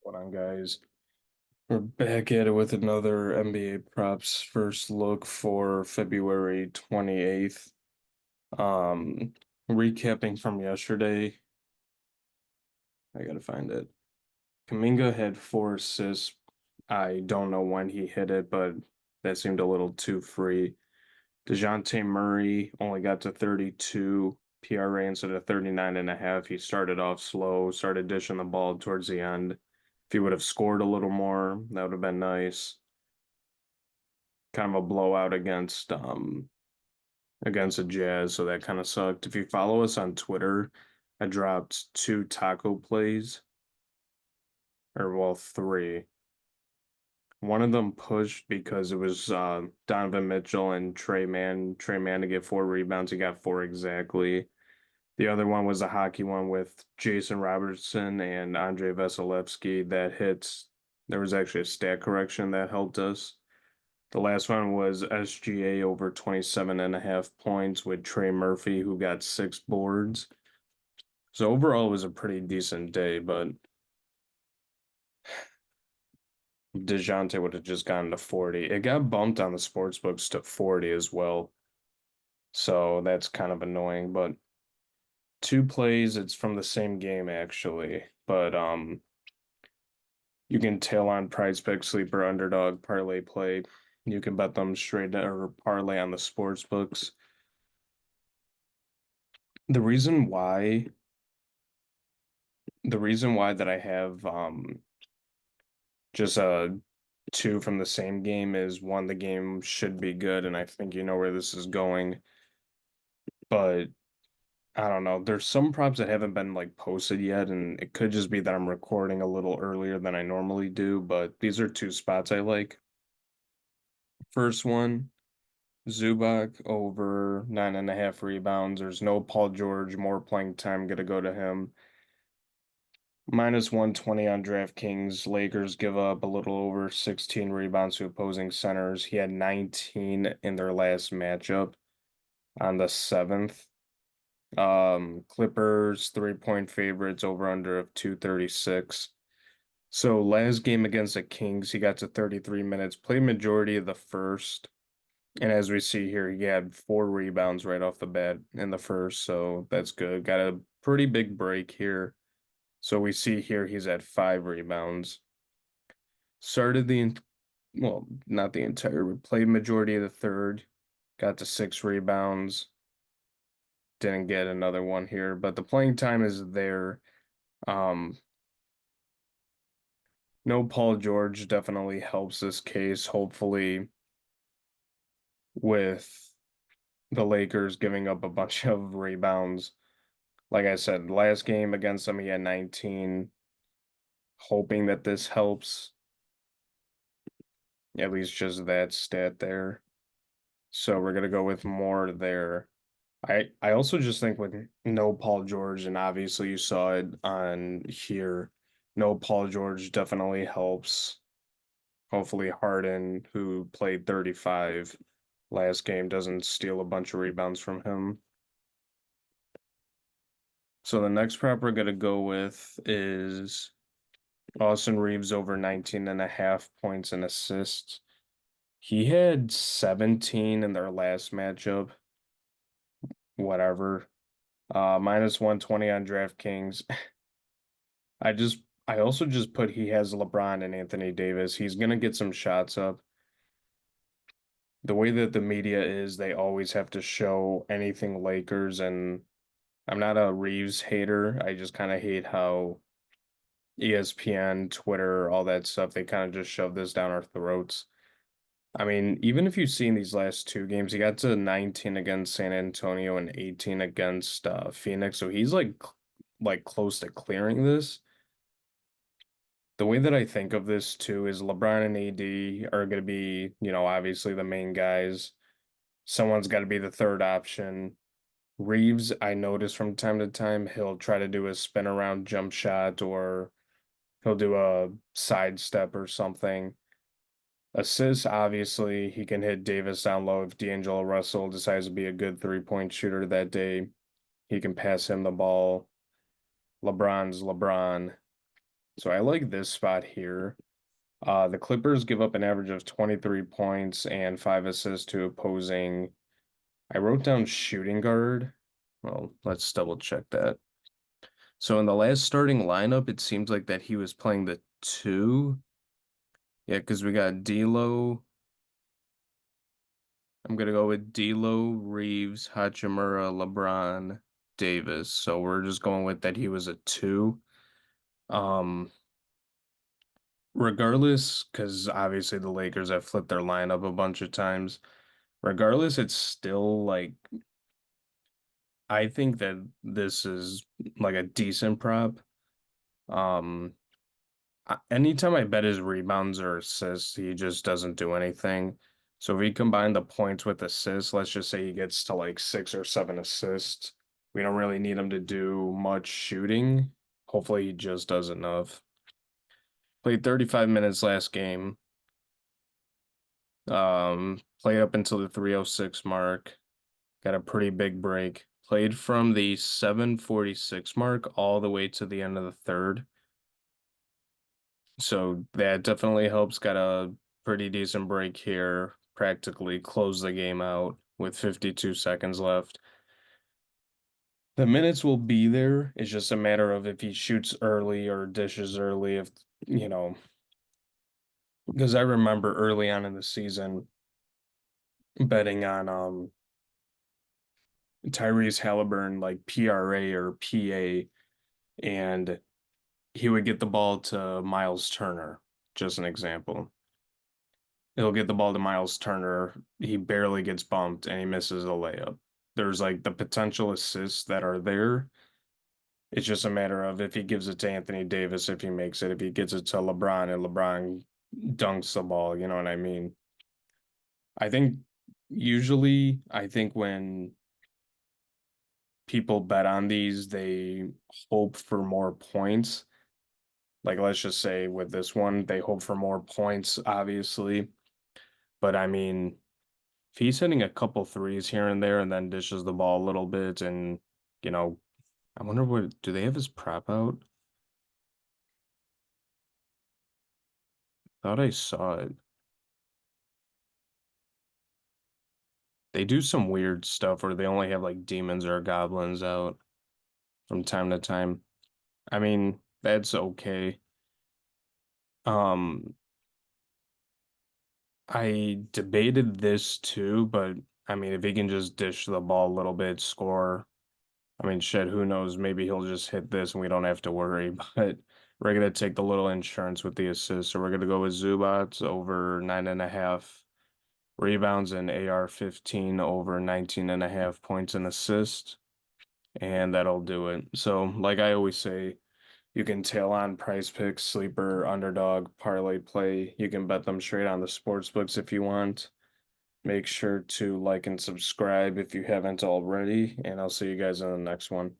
What on, guys? We're back at it with another NBA props first look for February 28th. Um, Recapping from yesterday, I gotta find it. Kaminga had 4 assists. I don't know when he hit it, but that seemed a little too free. DeJounte Murray only got to 32 PRA instead of 39 and a half. He started off slow, started dishing the ball towards the end. If he would have scored a little more, that would have been nice. Kind of a blowout against the Jazz, so that kind of sucked. If you follow us on Twitter, I dropped two taco plays, or well, three. One of them pushed because it was Donovan Mitchell and Trey Mann. Trey Mann to get 4 rebounds. He got four exactly. The other one was a hockey one with Jason Robertson and Andrei Vasilevsky that hits. There was actually a stat correction that helped us. The last one was SGA over 27 and a half points with Trey Murphy, who got 6 boards. So overall, it was a pretty decent day, but DeJounte would have just gotten to 40. It got bumped on the sports books to 40 as well. So that's kind of annoying, but two plays, it's from the same game actually. But you can tail on PrizePicks, sleeper, underdog, parlay play. You can bet them straight or parlay on the sports books. The reason why the reason why that I have just two from the same game is one, the game should be good, and I think you know where this is going. But I don't know. There's some props that haven't been like posted yet, and it could just be that I'm recording a little earlier than I normally do, but these are two spots I like. First one, Zubac over 9.5 rebounds. There's no Paul George, more playing time gonna go to him. Minus 120 on DraftKings. Lakers give up a little over 16 rebounds to opposing centers. He had 19 in their last matchup on the 7th. Clippers 3-point favorites over under of 236. So last game against the Kings, he got to 33 minutes, played majority of the first. And as we see here, he had 4 rebounds right off the bat in the first, so that's good. Got a pretty big break here. So we see here he's at 5 rebounds. Started well, not the entire, but played majority of the third. Got to 6 rebounds. Didn't get another one here, but the playing time is there. Um, no Paul George definitely helps this case, hopefully, with the Lakers giving up a bunch of rebounds. Like I said, last game against them, he had 19. Hoping that this helps, at least just that stat there. So we're gonna go with more there. I also just think with no Paul George, and obviously you saw it on here, no Paul George definitely helps. Hopefully Harden, who played 35 last game, doesn't steal a bunch of rebounds from him. So the next prop we're gonna go with is Austin Reeves over 19 and a half points and assists. He had 17 in their last matchup. Whatever. Minus 120 on DraftKings. I also just put he has LeBron and Anthony Davis. He's gonna get some shots up. The way that the media is, they always have to show anything Lakers, and I'm not a Reeves hater. I just kind of hate how ESPN, Twitter, all that stuff, they kind of just shove this down our throats. I mean, even if you've seen these last two games, he got to 19 against San Antonio and 18 against Phoenix, so he's like close to clearing this. The way that I think of this too is LeBron and AD are going to be, obviously the main guys. Someone's got to be the third option. Reeves, I notice from time to time, he'll try to do a spin around jump shot or he'll do a sidestep or something. Assists, obviously, he can hit Davis down low if D'Angelo Russell decides to be a good 3-point shooter that day. He can pass him the ball. LeBron's LeBron. So I like this spot here. The Clippers give up an average of 23 points and 5 assists to opposing. I wrote down shooting guard. Well, let's double check that. So in the last starting lineup, it seems like that he was playing the two. Yeah, because we got D'Lo. I'm gonna go with D'Lo, Reeves, Hachimura, LeBron, Davis. So we're just going with that he was a two. Um, Regardless, because obviously the Lakers have flipped their lineup a bunch of times. Regardless, it's still like I think that this is like a decent prop. Um, Anytime I bet his rebounds or assists, he just doesn't do anything. So if we combine the points with assists, let's just say he gets to like 6 or 7 assists. We don't really need him to do much shooting. Hopefully he just does enough. Played 35 minutes last game. Played up until the 306 mark. Got a pretty big break. Played from the 746 mark all the way to the end of the third. So that definitely helps. Got a pretty decent break here. Practically close the game out with 52 seconds left. The minutes will be there. It's just a matter of if he shoots early or dishes early. If, you know, because I remember early on in the season betting on Tyrese Halliburton like PRA or PA, and he would get the ball to Miles Turner, just an example. He'll get the ball to Miles Turner. He barely gets bumped and he misses a layup. There's like the potential assists that are there. It's just a matter of if he gives it to Anthony Davis, if he makes it, if he gets it to LeBron and LeBron dunks the ball, you know what I mean? I think I think when people bet on these, they hope for more points. Like, let's just say with this one, they hope for more points, obviously. But I mean, if he's hitting a couple threes here and there and then dishes the ball a little bit and, you know, I wonder what, do they have his prop out? Thought I saw it. They do some weird stuff where they only have like demons or goblins out from time to time. I mean, that's okay. Um, I debated this too, but I mean, if he can just dish the ball a little bit, score, I mean, shit, who knows? Maybe he'll just hit this and we don't have to worry. But we're gonna take the little insurance with the assist. So we're gonna go with Zubats over 9.5 rebounds and AR 15 over 19.5 points and assist. And that'll do it. So, like I always say, you can tail on PrizePicks, sleeper, underdog, parlay play. You can bet them straight on the sports books if you want. Make sure to like and subscribe if you haven't already, and I'll see you guys in the next one.